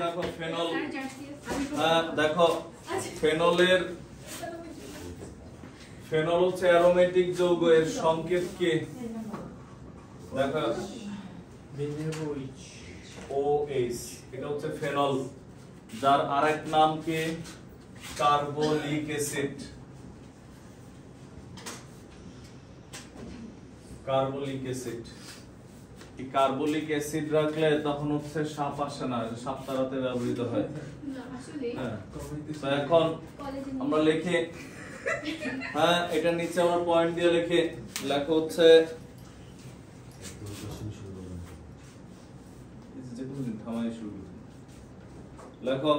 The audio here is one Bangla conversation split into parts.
দেখো ফেনল, দেখো ফেনলের ফেনল হচ্ছে অ্যারোমেটিক যৌগ, এর সংকেত কি? দেখো OH, এটা হচ্ছে ফেনল, যার আরেক নাম কি? Carbolic acid. কার্বলিক অ্যাসিড, এই কার্বলিক অ্যাসিড রাখলে তখন হচ্ছে সাপ আসে না, সাপ তাড়াতে ব্যবহৃত হয়। তো এখন আমরা লিখি, হ্যাঁ এটার নিচে আমরা পয়েন্ট দিয়ে লিখি, লেখা হচ্ছে লেখো,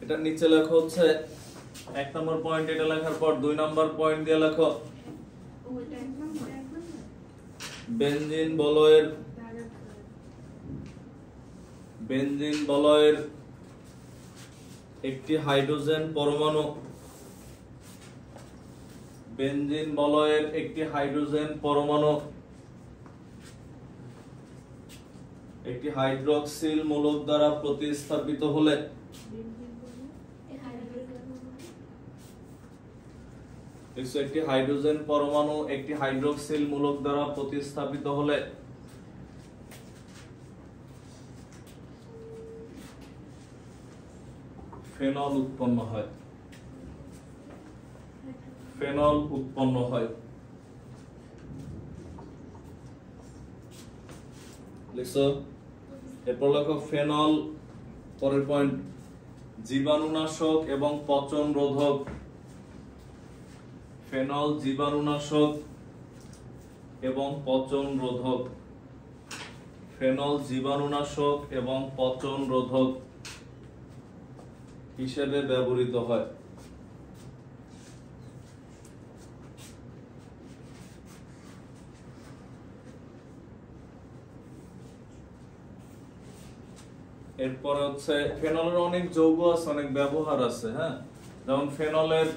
এটার নিচে লেখা হচ্ছে 1 নম্বর পয়েন্ট, এটা লেখার পর 2 নম্বর পয়েন্ট দিয়ে লেখো বেনজিন বলয়ের একটি হাইড্রোজেন পরমাণু, বেনজিন বলয়ের একটি হাইড্রোজেন পরমাণু একটি হাইড্রক্সিল মূলক দ্বারা প্রতিস্থাপিত হলে একটি হাইড্রোজেন পরমাণু একটি হাইড্রক্সিল মূলক দ্বারা প্রতিস্থাপিত হলে ফেনল উৎপন্ন হয়। ফেনল উৎপন্ন হয়, লিখছো? এরপর লেখো ফেনল, পরের পয়েন্ট, জীবাণুনাশক এবং পচন রোধক। ফেনল জীবাণুনাশক এবং পচন রোধক। ফেনল জীবাণুনাশক এবং পচন রোধক হিসেবে ব্যবহৃত হয়। এরপরে হচ্ছে ফেনলের অনেক যৌগ আছে, অনেক ব্যবহার আছে, হ্যাঁ, যেমন ফেনলের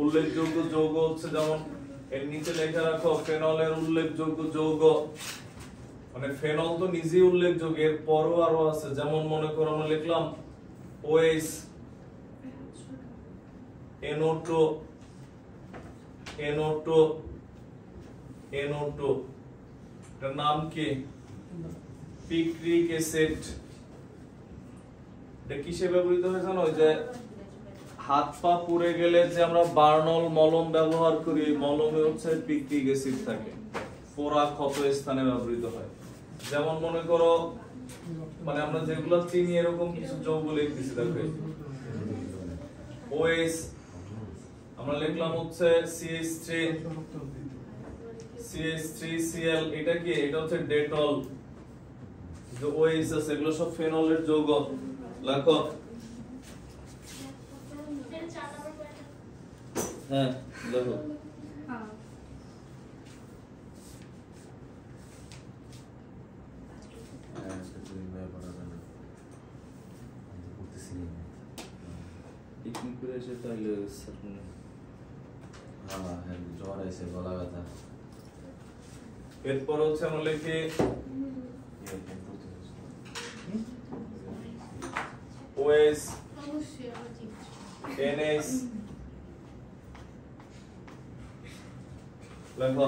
উল্লেখযোগ্য যৌগ হচ্ছে, যেমন এর নিচে লেখা রাখো ফেনলের উল্লেখযোগ্য যৌগ, মানে ফেনল তো নিজেই উল্লেখযোগ্য, এর পরও আরো আছে, যেমন মনে করো আমরা লিখলাম OH, NO2, এর নাম কি? Picric acid. এটা কিসে ব্যবহৃত হয় জানো? ওই যে হাত পা পুড়ে গেলে যে আমরা বার্নল মলম ব্যবহার করি, মলমে হচ্ছে পিক্রিক অ্যাসিড থাকে, পোড়া ক্ষত স্থানে ব্যবহৃত হয়। যেমন মনে করো, মানে আমরা যেগুলো চিনি এরকম কিছু যৌগ লিখতেছি, দেখো OH, আমরা লিখলাম হচ্ছে CH3Cl, এটা কি? এটা হচ্ছে ডেটল। যে OH আছে এগুলো সব ফেনলের যৌগ, লেখো। হ্যাঁ লেখো। এরপর হচ্ছে আমরা লিখি OH, NH, লেখো।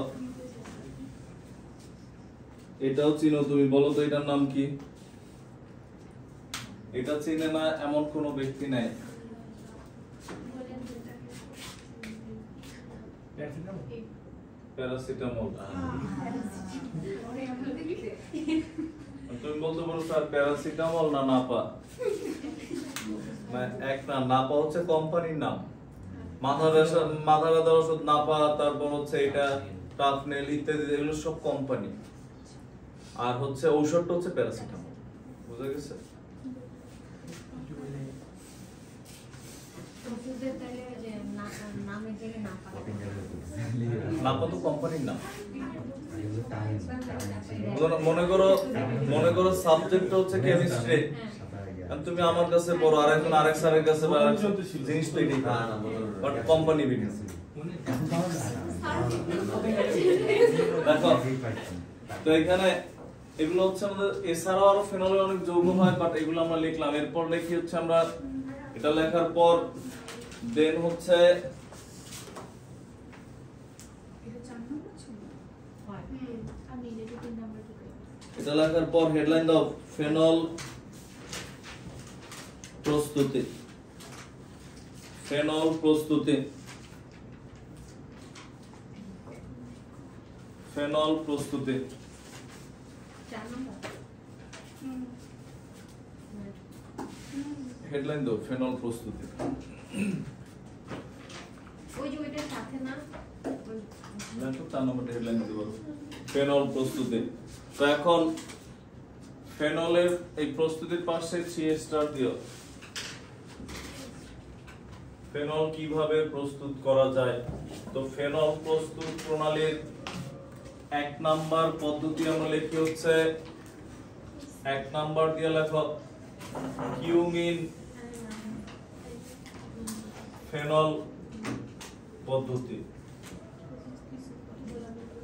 এটাও চিনো তুমি, বলো তো এটার নাম কি? এটা চিনে না এমন কোন ব্যক্তি নাই। প্যারাসিটামল। তুমি বলতে পারো স্যার প্যারাসিটামল না নাপা? এক না, নাপা হচ্ছে কোম্পানির নাম, মাথা ব্যথার ওষুধ নাপা, তারপর হচ্ছে এটা টাফনেল ইত্যাদি, এগুলো সব কোম্পানি, আর হচ্ছে ঔষধটা হচ্ছে প্যারাসিটামল। বুঝা গেছে? নাপা তো কোম্পানির নাম। মনে করো সাবজেক্ট হচ্ছে কেমিস্ট্রি, তুমি আমার কাছে পড়ো, আরেকজন আরেক স্যারের কাছে, জিনিস তো এটাই, বাট কোম্পানি বিভিন্ন। দেখো তো এখানে এগুলো হচ্ছে আমাদের, এছাড়াও আরো ফেনলের অনেক যৌগ হয়, বাট এগুলো আমরা লিখলাম। এরপর লিখি হচ্ছে আমরা এটা লেখার পর দেন হচ্ছে এটা লেখার পর হেডলাইন দাও ফেনল প্রস্তুতি। ফেনল প্রস্তুতি, ফেনল প্রস্তুতি। হেডলাইন দাও ফেনল প্রস্তুতি। ওই যে ওইটার সাথে না লেখো 4 নম্বরটা হেডলাইন দিতে পারো ফেনল প্রস্তুতি। তো এখন ফেনলের এই প্রস্তুতির পাশে 3 স্টার দিও। ফেনল কিভাবে প্রস্তুত করা যায়? তো ফেনল প্রস্তুত প্রণালীর 1 নাম্বার পদ্ধতি আমরা লিখি হচ্ছে 1 নাম্বার দিয়ে লেখো কিউমিন ফেনল পদ্ধতি।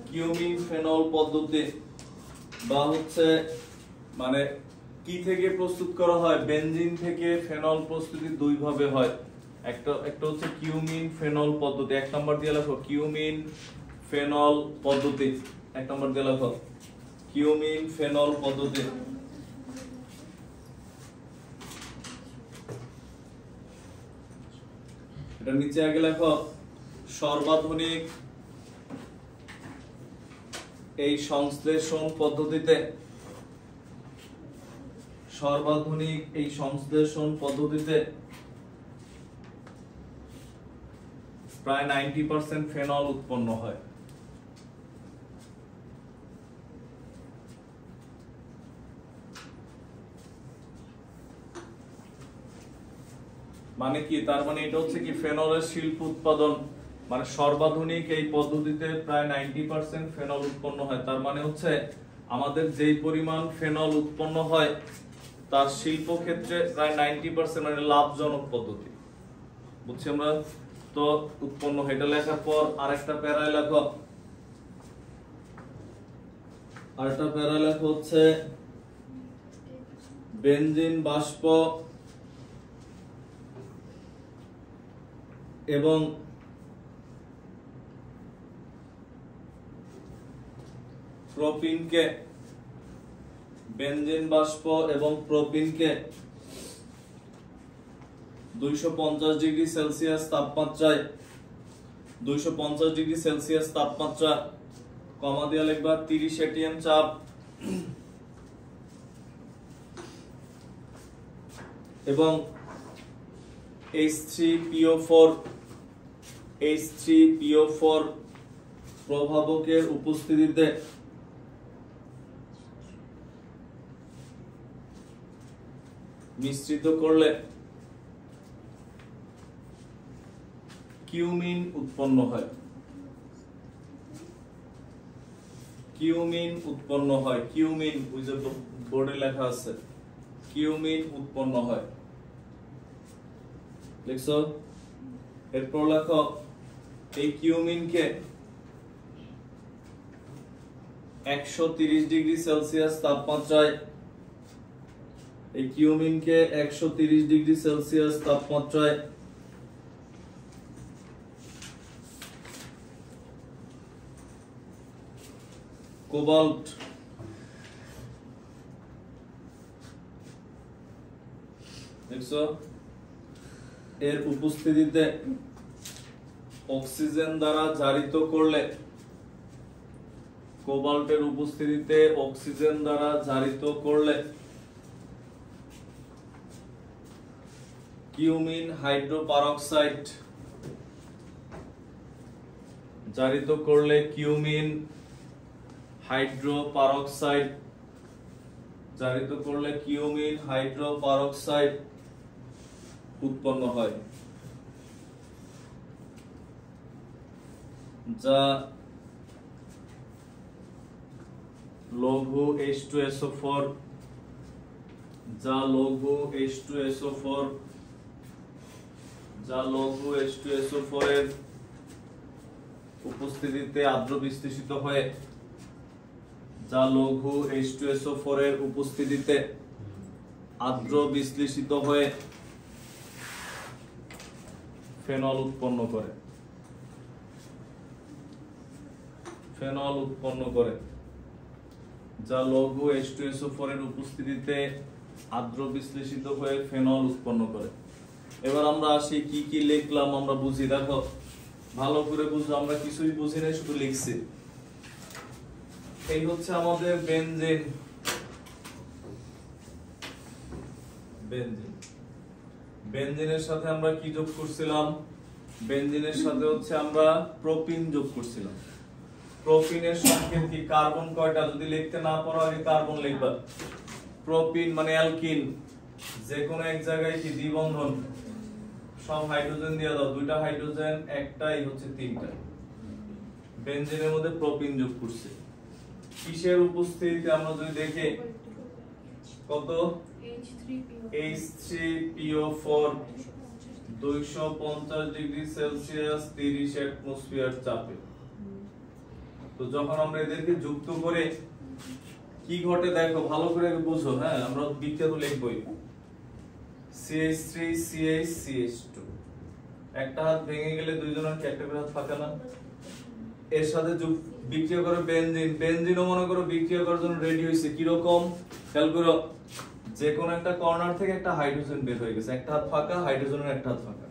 কিউমিন ফেনল পদ্ধতি বা হচ্ছে মানে কি থেকে প্রস্তুত করা হয়? বেনজিন থেকে ফেনল প্রস্তুতি দুই ভাবে হয়। একটা হচ্ছে কিউমিন ফেনল পদ্ধতি। 1 নাম্বার দিয়ে লেখো কিউমিন ফেনল পদ্ধতি। 1 নাম্বার দিয়ে লেখো কিউমিন ফেনল পদ্ধতি। এটা নিচে আগে লেখো সর্বাধুনিক এই সংশ্লেষণ পদ্ধতিতে, সর্বাধুনিক এই সংশ্লেষণ পদ্ধতিতে প্রায় 90% ফেনল উৎপন্ন হয়। মানে কি? তার মানে এটা হচ্ছে কি ফেনলের শিল্প উৎপাদন, মানে সর্বাধুনিক এই পদ্ধতিতে প্রায় 90% ফেনল উৎপন্ন হয়। তার মানে হচ্ছে আমাদের যেই পরিমাণ ফেনল উৎপন্ন হয় তার শিল্প ক্ষেত্রে প্রায় 90% মানে লাভজনক পদ্ধতি। বুঝছি আমরা? তো উৎপন্ন হয়। এটা লেখার পর আরেকটা প্যারায় লেখো, আরেকটা প্যারায় লেখো হচ্ছে বেনজিন বাষ্প এবং প্রোপিনকে, বেনজিন বাষ্প এবং প্রোপিনকে 250 ডিগ্রি সেলসিয়াস তাপমাত্রায়, 250 ডিগ্রি সেলসিয়াস তাপমাত্রা কমা দিয়ে লিখবা 30 এটিএম চাপ এবং H3PO4 প্রভাবকের উপস্থিতিতে মিশ্রিত করলে কিউমিন উৎপন্ন হয়। কিউমিন উৎপন্ন হয়। কিউমিন ওই যে বোর্ডে লেখা আছে, কিউমিন উৎপন্ন হয়। লিখছো? এরপর লেখো এই কিউমিনকে 130 ডিগ্রি সেলসিয়াস তাপমাত্রায়, এই কিউমিনকে 130 ডিগ্রি সেলসিয়াস তাপমাত্রায় কোবাল্ট দেখছো এর উপস্থিতিতে অক্সিজেন দ্বারা জারিত করলে, কোবাল্টের উপস্থিতিতে অক্সিজেন দ্বারা জারিত করলে কিউমিন হাইড্রোপারক্সাইড, জারিত করলে কিউমিন হাইড্রোপারক্সাইড, জারিত করলে কিউমিন হাইড্রোপারক্সাইড উৎপন্ন হয়, যা লঘু H2SO4, যা লঘু H2SO4, যা লঘু H2SO4 এর উপস্থিতিতে আদ্র বিশ্লেষিত হয়ে যা লঘু H2SO4 এর উপস্থিতিতে আর্দ্র বিশ্লেষিত হয়ে ফেনল উৎপন্ন করে। ফেনল উৎপন্ন করে, যা লঘু H2SO4 এর উপস্থিতিতে আর্দ্র বিশ্লেষিত হয়ে ফেনল উৎপন্ন করে। এবার আমরা আসি কি কি লিখলাম আমরা বুঝি, দেখো ভালো করে বুঝো, আমরা কিছুই বুঝি নাই, শুধু লিখছি। এই হচ্ছে আমাদের বেনজিন। বেনজিন, বেনজিনের সাথে আমরা কি যোগ করছিলাম? বেনজিনের সাথে হচ্ছে আমরা প্রোপিন যোগ করছিলাম। প্রোপিনের সংকেত কি? কার্বন কয়টা? যদি লিখতে না পারো আগে কার্বন লিখবা। প্রোপিন মানে অ্যালকিন, যে কোনো এক জায়গায় কি দ্বিবন্ধন, সব হাইড্রোজেন দিয়ে দাও, দুইটা হাইড্রোজেন একটাই হচ্ছে তিনটা। বেনজিনের মধ্যে প্রোপিন যোগ করছে। কিসের উপস্থিতিতে? আমরা যদি দেখি কত, H3PO4 250 ডিগ্রি সেলসিয়াস 30 অ্যাটমোস্ফিয়ার চাপে। তো যখন আমরা এদেরকে যুক্ত করে কি ঘটে দেখো, ভালো করে বুঝো। হ্যাঁ, আমরা বিক্রিয়া তো লিখবই। CH3 CH CH2, একটা হাত ভেঙে গেলে দুইজনের কি একটা করে হাত ফাঁকা না? এর সাথে বিক্রিয়া করে বেনজিন। বেনজিনও মনে করো বিক্রিয়া করার জন্য রেডি হয়েছে। কি রকম? খেয়াল করো, যে কোন একটা কর্নার থেকে একটা হাইড্রোজেন বের হয়ে গেছে, একটা হাত ফাঁকা, হাইড্রোজেনের একটা হাত ফাঁকা,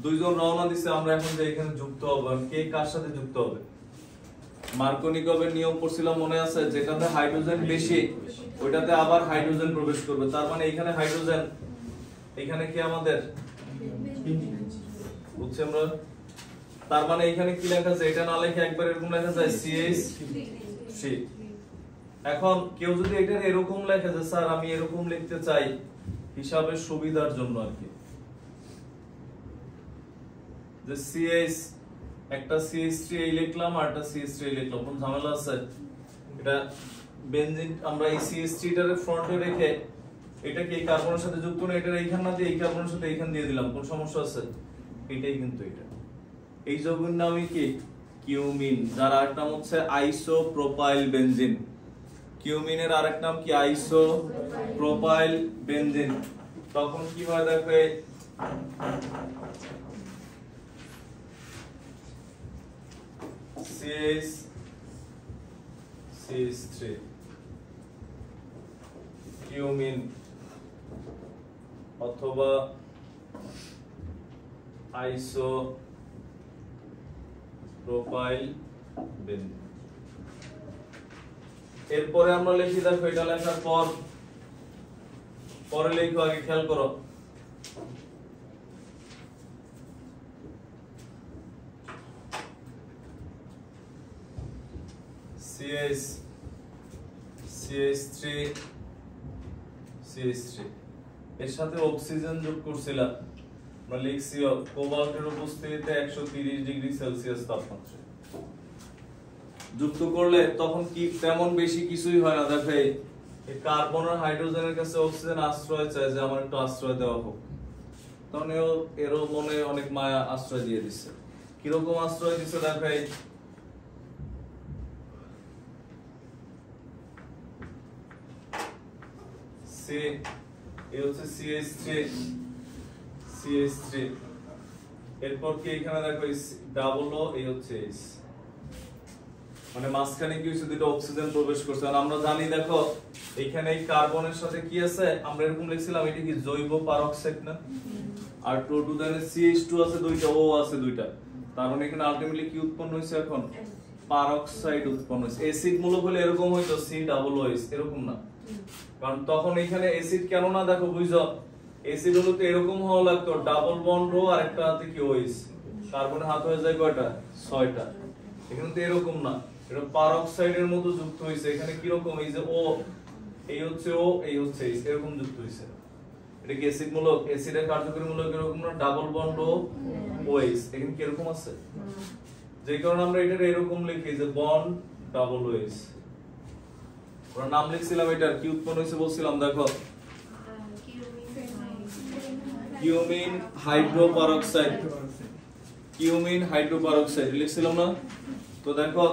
দুইজন রওনা দিছে। আমরা এখন যে এখানে যুক্ত হব, কে কার সাথে যুক্ত হবে? মার্কোনিকভের নিয়ম পড়ছিলাম মনে আছে, যেটাতে হাইড্রোজেন বেশি ওইটাতে আবার হাইড্রোজেন প্রবেশ করবে। তার মানে এখানে হাইড্রোজেন, এখানে কি আমাদের বুঝছি আমরা? তার মানে এখানে কি লেখা আছে? এটা না লিখে একবার এরকম লেখা যায় CH3। এখন কেউ যদি এটা এরকম লেখে যে স্যার আমি এরকম লিখতে চাই হিসাবের সুবিধার জন্য আর কি, যে CH একটা CH3 এই লিখলাম আর একটা CH3 লিখলাম, কোন ঝামেলা আছে? এটা বেনজিন আমরা এই CH3 টার ফ্রন্টে রেখে এটা কি এই কার্বনের সাথে যুক্ত না, এটা এইখান না দিয়ে এই কার্বনের সাথে এইখান দিয়ে দিলাম, কোন সমস্যা আছে? এটাই কিন্তু এটা। এই যৌগের নামই কি? কিউমিন, যার আরেক নাম হচ্ছে আইসোপ্রোপাইল বেনজিন। কিউমিনের আরেক নাম কি? Isopropyl benzene. তখন কি হয় দেখো, CH3 কিউমিন অথবা আইসোপ্রোপাইল বেনজিন। এরপরে আমরা লিখি, দেখো এটা লেখার পর পরে লিখো, আগে খেয়াল করো। CH3 এর সাথে অক্সিজেন যোগ করছিলাম, আমরা লিখছি কোবাল্টের উপস্থিতিতে 130 ডিগ্রি সেলসিয়াস তাপমাত্রা যুক্ত করলে তখন কি তেমন বেশি কিছুই হয় না। দেখো এই কার্বন আর হাইড্রোজেনের কাছে অক্সিজেন আশ্রয় চায় যে আমার একটু আশ্রয় দেওয়া হোক, তখন এরও মনে অনেক মায়া আশ্রয় দিয়ে দিচ্ছে। কিরকম আশ্রয় দিচ্ছে দেখো, এই হচ্ছে CH3 এরপর কি এখানে দেখো ডাবল ও, এই হচ্ছে H, মানে মাঝখানে কি হচ্ছে? দুটো অক্সিজেন প্রবেশ করছে। আর আমরা জানি দেখো এখানে এই কার্বনের সাথে কি আছে, আমরা এরকম লিখছিলাম এটা কি জৈব পারক্সাইড না? আর টু দেন CH2 আছে দুইটা, ও আছে দুইটা, তার মানে এখানে আলটিমেটলি কি উৎপন্ন হইছে? এখন পারক্সাইড উৎপন্ন হইছে। অ্যাসিড মূলক হলে এরকম হইতো COOH, এরকম না। কারণ তখন এখানে অ্যাসিড কেন না, দেখো বুঝছো, অ্যাসিড হলো তো এরকম হওয়া লাগতো, ডাবল বন্ড রো আর একটা হাতে কি OH, কার্বনের হাত হয়ে যায় কয়টা? 6টা। এখানে তো এরকম না, এটা পারক্সাইডের মতো যুক্ত হইছে। এখানে কি রকম? এই যে ও, এই হচ্ছে ও, এই হচ্ছে H, এরকম যুক্ত হইছে। এটা কি অ্যাসিড মূলক? অ্যাসিডের কার্যকরী মূলক এরকম না, ডাবল বন্ড ও OH। এখানে কি এরকম আছে? যে কারণে আমরা এটা এরকম লিখি যে বন্ড ডাবল OH। আমরা নাম লিখছিলাম, এটার কি উৎপন্ন হইছে বলছিলাম, দেখো কিউমিন হাইড্রোপারক্সাইড। কিউমিন হাইড্রোপারক্সাইড লিখছিলাম না? তো দেখো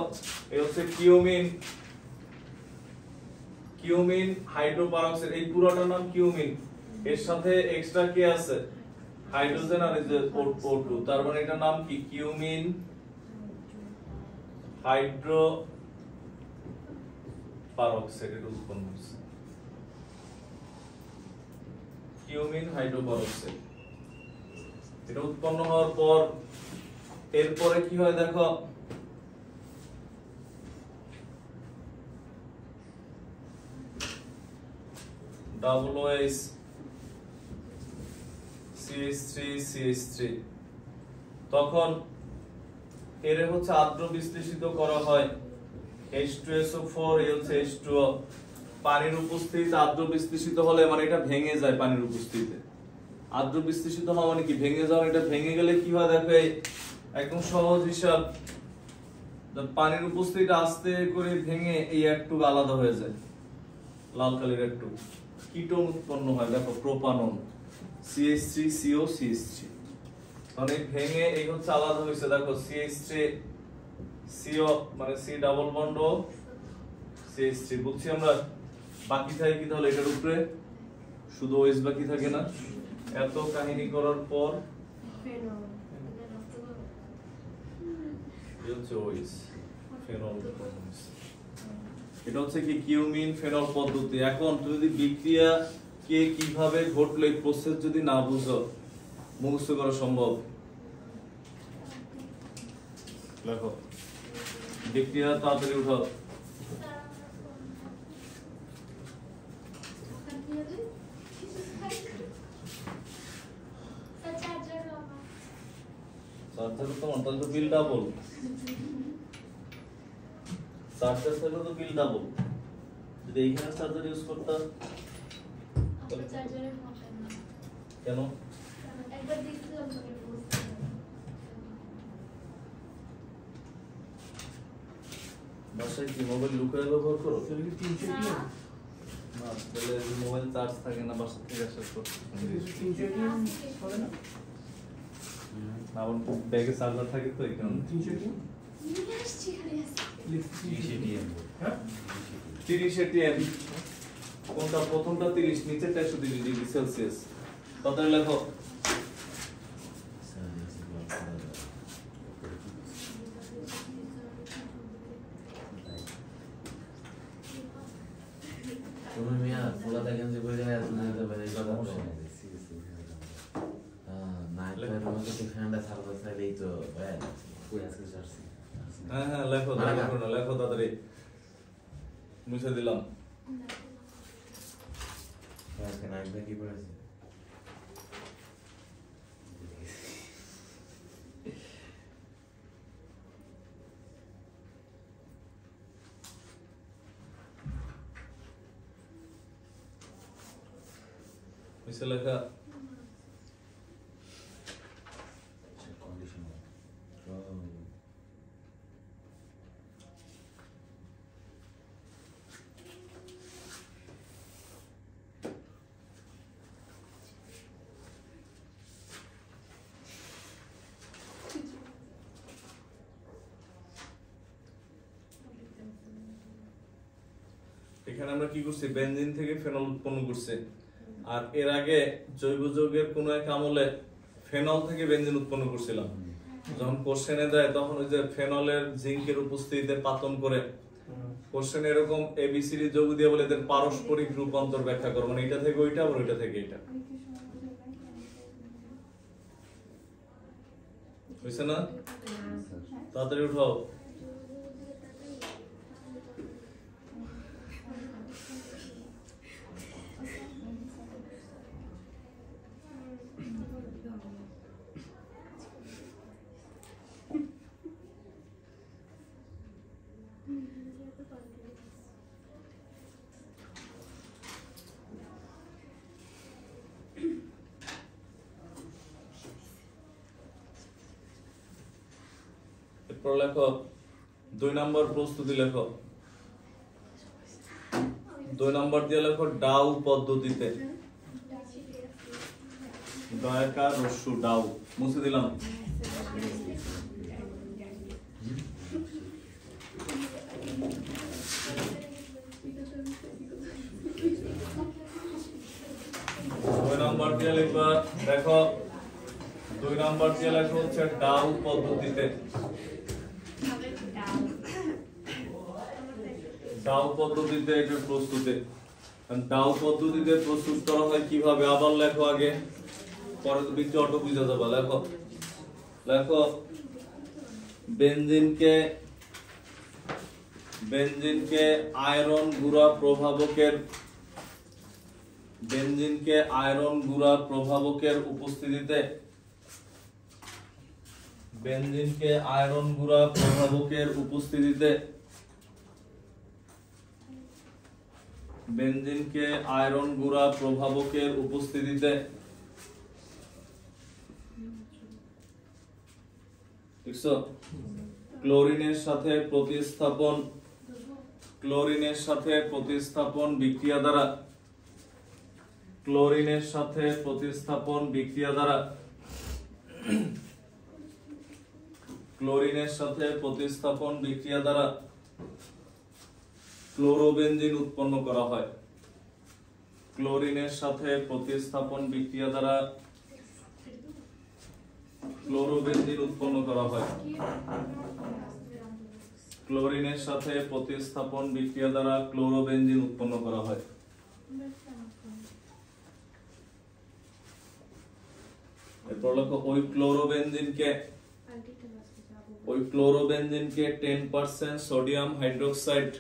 এই হচ্ছে কিউমিন কিউমিন হাইড্রোপারক্সাইড, এই পুরোটার নাম কিউমিন, এর সাথে এক্সট্রা কি আছে হাইড্রোজেন আর এই যে O2, তার মানে এটার নাম কি কিউমিন হাইড্রোপারক্সাইড এর উৎপন্ন হচ্ছে, কিউমিন হাইড্রোপারক্সাইড। এটা উৎপন্ন হওয়ার পর এরপরে কি হয় দেখো, OH CH3 তখন এর হচ্ছে আদ্র বিশ্লেষিত করা হয় H2SO4, এই হচ্ছে H2O, পানির উপস্থিতিতে আদ্র বিশ্লেষিত হলে মানে এটা ভেঙে যায় পানির উপস্থিতিতে। আদ্র বিশ্লেষিত হওয়া মানে কি ভেঙে যাওয়া, এটা ভেঙে গেলে কি হয় দেখো, একদম সহজ হিসাব, পানির উপস্থিতিতে আস্তে করে ভেঙে এই একটু আলাদা হয়ে যায়, লাল কালির একটু কিটোন উৎপন্ন হয় দেখো, প্রোপানন CH3CO CH3, মানে ভেঙে এই হচ্ছে আলাদা হয়েছে দেখো, CH3CO মানে C ডাবল বন্ড ও CH3, বুঝছি আমরা। বাকি থাকে কি তাহলে এটার উপরে শুধু OH বাকি থাকে না। এত কাহিনী করার পর এই হচ্ছে OH ফেনল, এটা হচ্ছে কি কিউমিন ফেনল পদ্ধতি। এখন তুমি যদি বিক্রিয়া কে কিভাবে ঘটলো এই প্রসেস যদি না বুঝো, মুখস্থ করা সম্ভব। দেখো বিক্রিয়া তাড়াতাড়ি উঠাও, চার্জার তো তাহলে তো বিল ডাবল, চার্জার থাকলে তো বিল ডাবল, যদি এইখানে চার্জার ইউজ করতাম কেন? বাসায় কি মোবাইল লুকায় ব্যবহার করো? না তাহলে মোবাইল চার্জ থাকে না, বাসা থেকে আসার পর আমার ব্যাগে চার্জার থাকে তো এই কারণে। 30 ATM, কোনটা প্রথমটা 30, নিচেরটা 130 ডিগ্রি সেলসিয়াস। তাহলে লেখো তুমি মিয়া ফুলাটা গেঞ্জি পরে আসতে পারে এই কথা বলো। নাইট এর মধ্যে তো ফ্যানটা সার্ভিস চাইলেই তো ভাই কই আজকে জার্সি। হ্যাঁ হ্যাঁ লেখো, লেখো তাড়াতাড়ি, মুছে দিলাম। আজকে নাইট ব্যাগই পড়েছে। মুছে লেখা কন্ডিশন এখানে আমরা কি করছি, বেনজিন থেকে ফেনল উৎপন্ন করছে, আর এর আগে জৈব যৌগের কোন এক আমলে ফেনল থেকে বেনজিন উৎপন্ন করছিলাম। যখন কোশ্চেনে দেয় তখন ওই যে ফেনলের জিঙ্কের উপস্থিতিতে পাতন করে কোশ্চেন এরকম এবিসিডি যৌগ দিয়ে বলে এদের পারস্পরিক রূপান্তর ব্যাখ্যা করো, মানে এটা থেকে ওইটা আর ওইটা থেকে এটা, বুঝছে না? তাড়াতাড়ি উঠাও। এরপর লেখো 2 নম্বর প্রস্তুতি, লেখো 2 নম্বর দিয়ে লেখো ডাউ পদ্ধতিতে, দয়াকার রস্যু ডাউ, মুছে দিলাম। নাম্বার দিয়ে লিখবা দেখো 2 নাম্বার দিয়ে লেখা হচ্ছে ডাউ পদ্ধতিতে ডাউ পদ্ধতিতে এটা প্রস্তুতে ডাউ পদ্ধতিতে প্রস্তুত করা হয় কিভাবে আবার লেখো আগে পরে তো বিক্রিয়া অটো বুঝা যাবে লেখো লেখো বেনজিনকে আয়রন গুঁড়া প্রভাবকের উপস্থিতিতে দেখছো ক্লোরিনের সাথে প্রতিস্থাপন বিক্রিয়া দ্বারা ক্লোরোবেনজিন উৎপন্ন করা হয় ক্লোরিনের সাথে প্রতিস্থাপন বিক্রিয়া দ্বারা ক্লোরোবেনজিন উৎপন্ন করা হয় ক্লোরিনের সাথে প্রতিস্থাপন বিক্রিয়া দ্বারা ক্লোরোবেনজিন উৎপন্ন করা হয় এরপর লেখো ওই ক্লোরোবেনজিনকে 10% সোডিয়াম হাইড্রোক্সাইড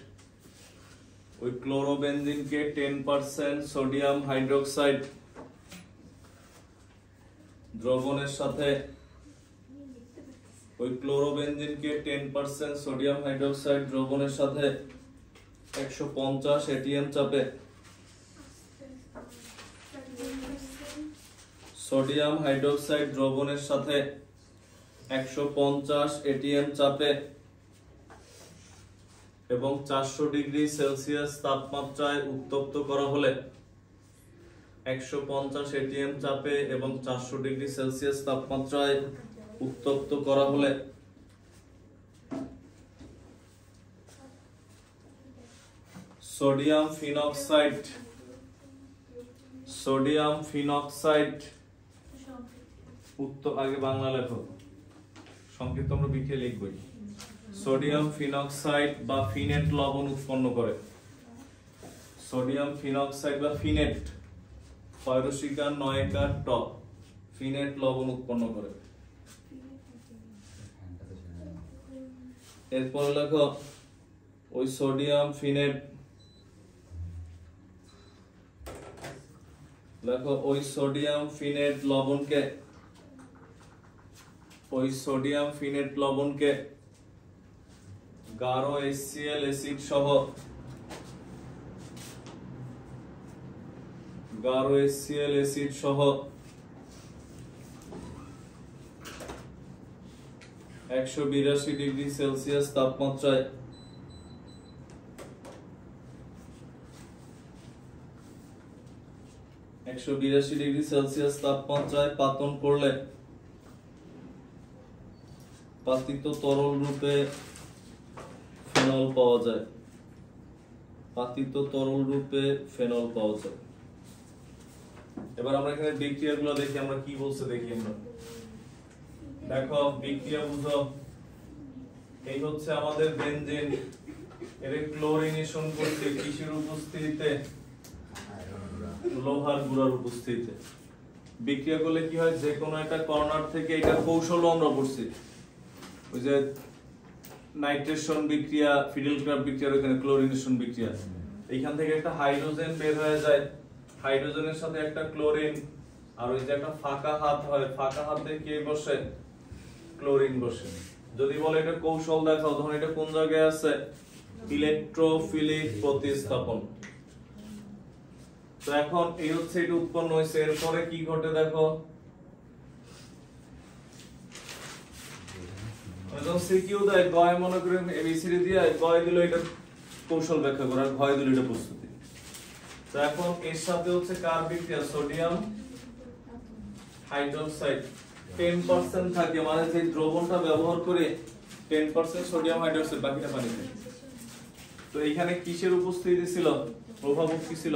দ্রবণের সাথে 150 এটিএম চাপে সোডিয়াম হাইড্রোক্সাইড দ্রবণের সাথে 150 এটিএম চাপে এবং 400 ডিগ্রি সেলসিয়াস তাপমাত্রায় উত্তপ্ত করা হলে 150 এটিএম চাপে এবং 400 ডিগ্রি সেলসিয়াস তাপমাত্রায় উত্তপ্ত করা হলে সোডিয়াম ফিনক্সাইড আগে বাংলা লেখো সংক্ষিপ্ত আমরা বিক্রিয়া লিখবই সোডিয়াম ফিনক্সাইড বা ফিনেট লবণ উৎপন্ন করে সোডিয়াম ফিনক্সাইড বা ফিনেট পয়রসিকার নয়কার ট ফিনেট লবণ উৎপন্ন করে এরপর লেখো ওই সোডিয়াম ফিনেট লবণকে গাঢ় HCl অ্যাসিড সহ 182 ডিগ্রি সেলসিয়াস তাপমাত্রায় পাতন করলে পাতিত তরল রূপে ফেনল পাওয়া যায় এবার আমরা এখানে বিক্রিয়াগুলো দেখি আমরা কি বলছে দেখি আমরা দেখো বিক্রিয়া বুঝো এই হচ্ছে আমাদের বেনজিন এর ক্লোরিনেশন করতে কিসের উপস্থিতিতে লোহার গুঁড়ার উপস্থিতিতে বিক্রিয়া করলে কি হয় যে কোনো একটা কর্নার থেকে এটা কৌশল আমরা পড়ছি ওই যে নাইট্রেশন বিক্রিয়া ফিডেলক্রাফট বিক্রিয়ার এখানে ক্লোরিনেশন বিক্রিয়া এইখান থেকে একটা হাইড্রোজেন বের হয়ে যায় হাইড্রোজেনের সাথে একটা ক্লোরিন আর ওই যে একটা ফাঁকা হাত হয় ফাঁকা হাতে কে বসে ক্লোরিন বসে যদি বলে এটা কৌশল দেখাও তখন এটা কোন জায়গায় আছে ইলেকট্রোফিলিক প্রতিস্থাপন তো এখন এই হচ্ছে এটা উৎপন্ন হয়েছে এরপরে কি ঘটে দেখো যখন সিকিউ দেয় গয় মনে করে এবিসিডি দিয়ে গয় দিল এটা কৌশল ব্যাখ্যা করার গয় দিল এটা প্রস্তুতি তো এখন এর সাথে হচ্ছে কার বিক্রিয়া সোডিয়াম হাইড্রোক্সাইড 10% থাকে মানে যে দ্রবণটা ব্যবহার করে 10% সোডিয়াম হাইড্রোক্সাইড বাকিটা পানিতে তো এখানে কিসের উপস্থিতি ছিল প্রভাবক কি ছিল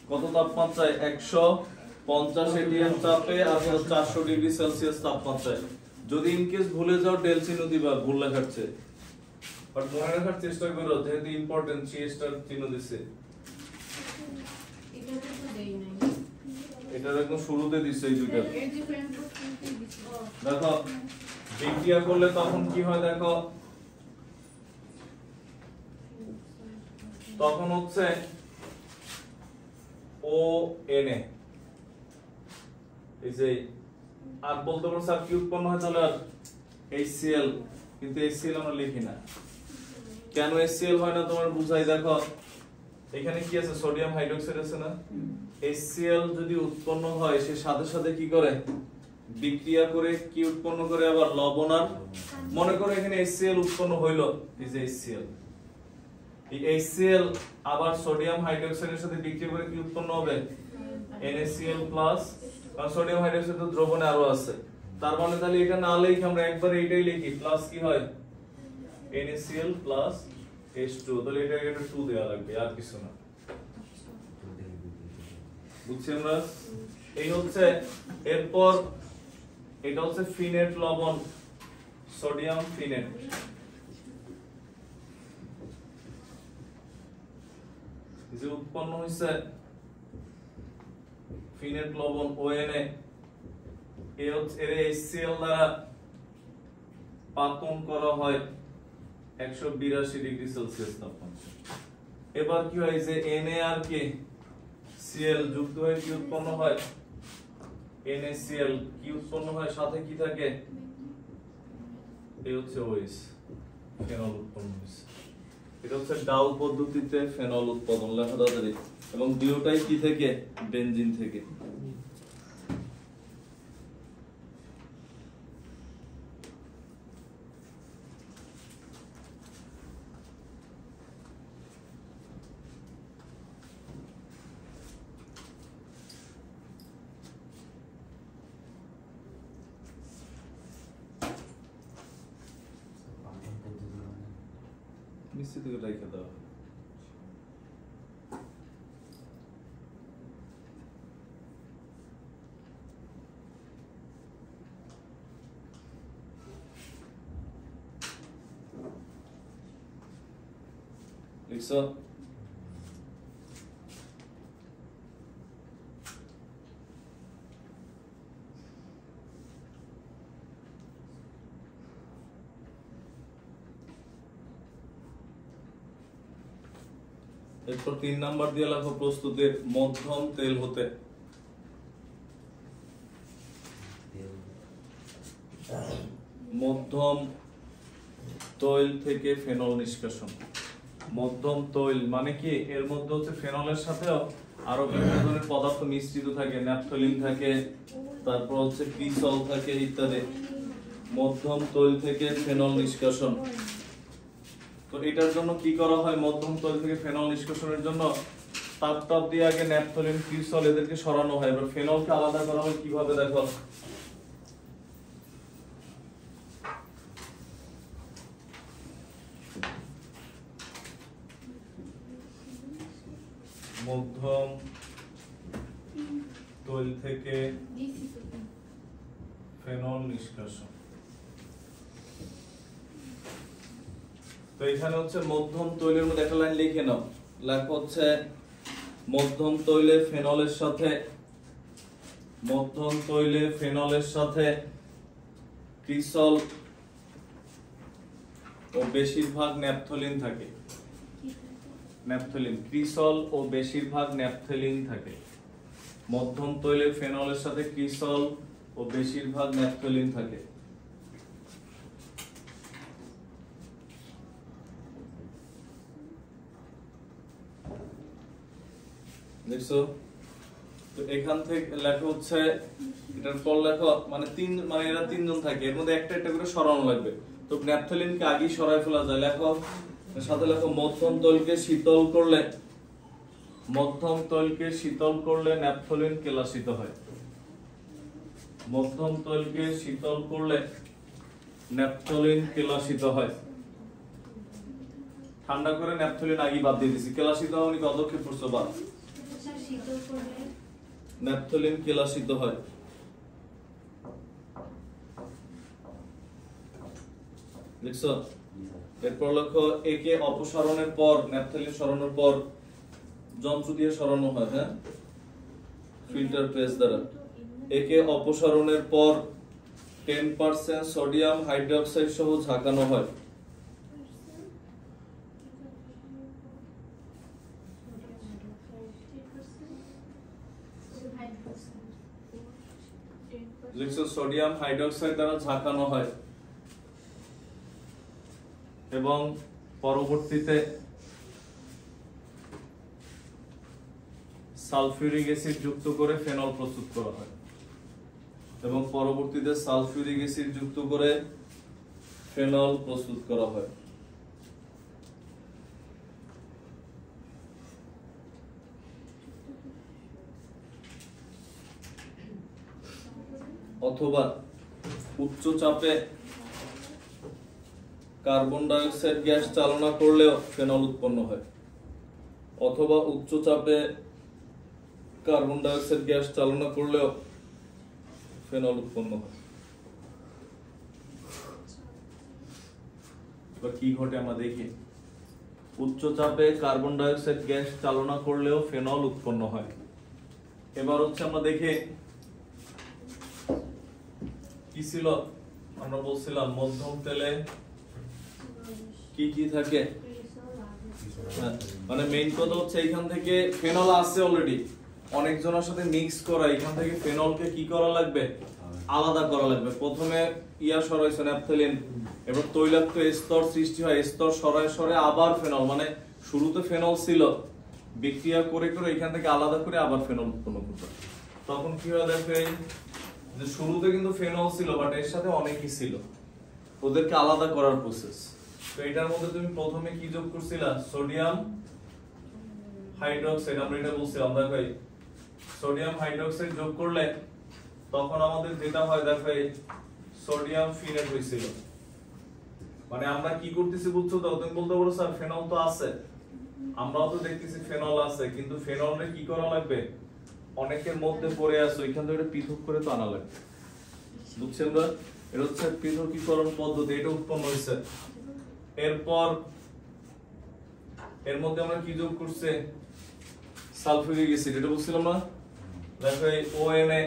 কত তাপমাত্রায় 150 50 atm চাপে আর 400 ডিগ্রি সেলসিয়াস তাপমাত্রায়। যদি ইনকেস ভুলে যাও ডেল চিহ্ন দিবা ভুল লেখাচ্ছে, বাট মনে রাখার চেষ্টা করো যেহেতু ইম্পর্টেন্ট সি স্টার চিহ্ন দিছে। এটাতে তো দেই নাই। এটা একদম শুরুতে দিছে এই দুইটা। এর ডিফারেন্স করতে দিছি। দেখো বিক্রিয়া করলে তখন কি হয় দেখো, তখন হচ্ছে ও এন এ এই যে আর বলতে পারো স্যার কি উৎপন্ন হয় তাহলে আর HCl, কিন্তু HCl আমরা লিখি না কেন। HCl হয় না তোমার বুঝাই, দেখো এখানে কি আছে সোডিয়াম হাইড্রোক্সাইড আছে না, HCl যদি উৎপন্ন হয় সে সাথে সাথে কি করে বিক্রিয়া করে কি উৎপন্ন করে আবার লবণ। আর মনে করো এখানে HCl উৎপন্ন হইলো, এই যে HCl, এই HCl আবার সোডিয়াম হাইড্রোক্সাইডের সাথে বিক্রিয়া করে কি উৎপন্ন হবে NaCl+, কারণ সোডিয়াম হাইড্রোক্সাইড তো দ্রবণে আরো আছে, তার মানে তাহলে এটা না লিখে আমরা একবার এইটাই লিখি, প্লাস কি হয় NaCl plus H2, তাহলে এটা 2 দেয়া লাগবে আর কিছু না। বুঝছি আমরা? এই হচ্ছে এরপর এটা হচ্ছে ফিনেট লবণ, সোডিয়াম ফিনেট। যে উৎপন্ন হইছে ফিনেট লবণ ONA, এই হচ্ছে এর HCl দ্বারা পাতন করা হয় 182 ডিগ্রি সেলসিয়াস তাপমাত্রায়। এবার কি হয় যে Na আর কি Cl যুক্ত হয়ে কি উৎপন্ন হয় NaCl, কি উৎপন্ন হয় সাথে কি থাকে, এই হচ্ছে OH, ফেনল উৎপন্ন হয়েছে। এটা হচ্ছে ডাউ পদ্ধতিতে ফেনল উৎপাদন লেখা তাড়াতাড়ি, এবং দুটোটাই কি থেকে বেনজিন থেকে। নিশ্চিত করে রেখে দাও। লিখছো? এরপর 3 নাম্বার দিয়ে লেখো প্রস্তুতের মধ্যম তেল হতে। মধ্যম তৈল থেকে ফেনল নিষ্কাশন। মধ্যম তৈল মানে কি এর মধ্যে হচ্ছে ফেনলের সাথে আরো বিভিন্ন ধরনের পদার্থ মিশ্রিত থাকে, ন্যাপথলিন থাকে, তারপর হচ্ছে ক্রিসল থাকে ইত্যাদি। মধ্যম তৈল থেকে ফেনল নিষ্কাশন। তো এটার জন্য কি করা হয়, মধ্যম তৈল থেকে ফেনল নিষ্কাশনের জন্য তাপ দিয়ে আগে ন্যাপথলিন ক্রিসল এদেরকে সরানো হয়, এবার ফেনলকে আলাদা করা হয় কিভাবে দেখো। মধ্যম তৈল থেকে ফেনল নিষ্কাশন। তো এখানে হচ্ছে মধ্যম তৈলের মধ্যে একটা লাইন লিখে নাও, লেখা হচ্ছে মধ্যম তৈলে ফেনলের সাথে ক্রিসল ও বেশিরভাগ ন্যাপথলিন থাকে। ন্যাপথলিন, ক্রিসল ও বেশিরভাগ ন্যাপথলিন থাকে। মধ্যম তৈলে ফেনলের সাথে ক্রিসল ও বেশিরভাগ ন্যাপথলিন থাকে। দেখছো? তো এখান থেকে লেখা হচ্ছে এটার পর লেখা মানে এরা তিনজন থাকে, এর মধ্যে একটা করে সরানো লাগবে। তো ন্যাপথলিনকে আগেই সরাই ফেলা যায়। লেখো সাথে লেখো মধ্যম তৈলকে শীতল করলে ন্যাপথলিন কেলাসিত হয়। মধ্যম তৈলকে শীতল করলে ন্যাপথলিন কেলাসিত হয়। ঠান্ডা করে ন্যাপথলিন আগে বাদ দিয়ে দিছি, কেলাসিত হওয়া অদক্ষেপ পড়ছে বাদ। ন্যাপথলিন কেলাসিত হয়। দেখছো? এরপর লক্ষ্য একে অপসারণের পর ন্যাপথলিন সরানোর পর যন্ত্র দিয়ে সরানো হয়, হ্যাঁ, ফিল্টার প্রেস দ্বারা। একে অপসারণের পর 10% সোডিয়াম হাইড্রোক্সাইড সহ ঝাঁকানো হয়। সোডিয়াম হাইড্রোক্সাইড দ্বারা ঝাঁকানো হয় এবং পরবর্তীতে সালফিউরিক অ্যাসিড যুক্ত করে ফেনল প্রস্তুত করা হয় এবং পরবর্তীতে সালফিউরিক অ্যাসিড যুক্ত করে ফেনল প্রস্তুত করা হয়। অথবা উচ্চ চাপে কার্বন ডাই অক্সাইড গ্যাস চালনা করলেও ফেনল উৎপন্ন হয়। অথবা উচ্চ চাপে কার্বন ডাই অক্সাইড গ্যাস চালনা করলেও ফেনল উৎপন্ন হয়। এবার কি ঘটে আমরা দেখি। উচ্চ চাপে কার্বন ডাই অক্সাইড গ্যাস চালনা করলেও ফেনল উৎপন্ন হয়। এবার হচ্ছে আমরা দেখি কি ছিল, আমরা বলছিলাম মধ্যম তেলে কি কি থাকে, মানে মেইন কথা হচ্ছে এখান থেকে ফেনল আছে অলরেডি, অনেকজনের সাথে মিক্স করা, এখান থেকে ফেনলকে কি করা লাগবে, আলাদা করা লাগবে। প্রথমে ইয়া সরাইছে ন্যাপথলিন, এবার তৈলাক্ত স্তর সৃষ্টি হয়, স্তর সরায় সরে আবার ফেনল, মানে শুরুতে ফেনল ছিল, বিক্রিয়া করে করে এখান থেকে আলাদা করে আবার ফেনল উৎপন্ন করতে। তখন কি হয় দেখো, যে শুরুতে কিন্তু ফেনল ছিল বাট এর সাথে অনেকই ছিল, ওদেরকে আলাদা করার প্রসেস। তো এটার মধ্যে তুমি প্রথমে কি যোগ করছিলা, সোডিয়াম হাইড্রোক্সাইড, আমরা এটা বলছিলাম দেখো, সোডিয়াম হাইড্রোক্সাইড যোগ করলে তখন আমাদের যেটা হয় দেখো, সোডিয়াম ফিনেট হইছিল। মানে আমরা কি করতেছি বুঝছো তো, তুমি বলতে পারো স্যার ফেনল তো আছে, আমরাও তো দেখতেছি ফেনল আছে, কিন্তু ফেনলে কি করা লাগবে, অনেকের মধ্যে পড়ে আছে, ওইখান থেকে পৃথক করে তো আনা লাগবে, বুঝছেন না? এটা হচ্ছে পৃথকীকরণ পদ্ধতি, এটা উৎপন্ন হয়েছে। এরপর এর মধ্যে আমরা কি যোগ করছে, সালফিউরিক অ্যাসিড, এটা বুঝছিলাম না? দেখো এই ONA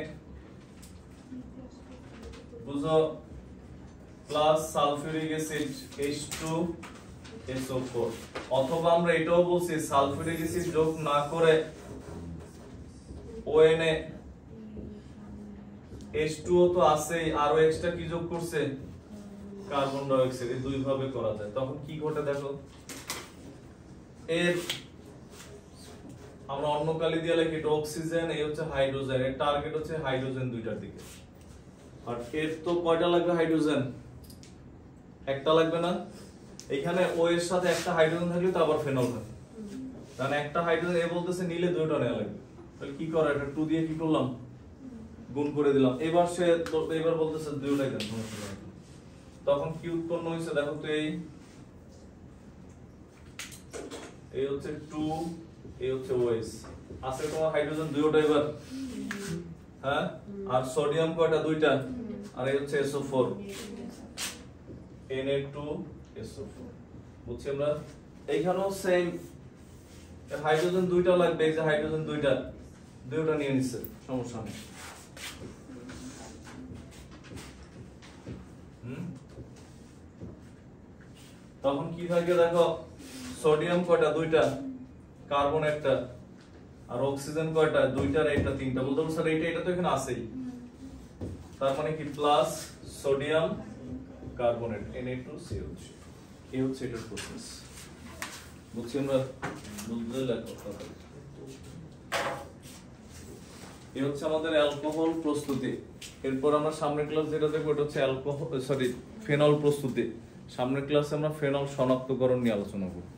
বুঝো প্লাস সালফিউরিক অ্যাসিড H2SO4, অথবা আমরা এটাও বলছি সালফিউরিক অ্যাসিড যোগ না করে ONA H2O তো আছেই, আরো এক্সট্রা কি যোগ করছে, কার্বন ডাই অক্সাইড। এই দুই ভাবে করা যায়। তখন কি ঘটে দেখো, এর আমরা অন্য কালি দিয়ে লিখি এটা অক্সিজেন, এই হচ্ছে হাইড্রোজেন, এর টার্গেট হচ্ছে হাইড্রোজেন দুইটার দিকে। আর এর তো কয়টা লাগবে হাইড্রোজেন, একটা লাগবে না? এখানে ও এর সাথে একটা হাইড্রোজেন থাকলে তো আবার ফেনল হয়, কারণ একটা হাইড্রোজেন এ বলতেছে নিলে দুইটা নেওয়া লাগবে। তাহলে কি করা, এটা 2 দিয়ে কি করলাম, গুণ করে দিলাম। এবার সে এবার বলতেছে দুইটাই দেন, তখন কি উৎপন্ন হয়েছে দেখো তো, এই হচ্ছে 2, এই হচ্ছে OH, আছে তোমার হাইড্রোজেন দুইটা এবার, হ্যাঁ, আর সোডিয়াম কয়টা, দুইটা, আর এই হচ্ছে SO4, Na2SO4, বুঝছি আমরা? এইখানেও সেম, হাইড্রোজেন দুইটা লাগবে, এই যে হাইড্রোজেন দুইটা নিয়ে নিচ্ছে, সমস্যা নেই। তখন কি থাকে দেখো, সোডিয়াম কয়টা, দুইটা, কার্বন একটা, আর অক্সিজেন কয়টা, দুইটা, আর এটা তিনটা। বলতে পারো স্যার এটা তো এখানে আছেই, তার মানে কি প্লাস সোডিয়াম কার্বনেট Na2CO3, এই হচ্ছে এটার প্রসেস, বুঝছি আমরা? বুঝতে লাগলো, এই হচ্ছে আমাদের অ্যালকোহল প্রস্তুতি। এরপর আমরা সামনের ক্লাস যেটা দেখবো এটা হচ্ছে ফেনল প্রস্তুতি। সামনের ক্লাসে আমরা ফেনল শনাক্তকরণ নিয়ে আলোচনা করব।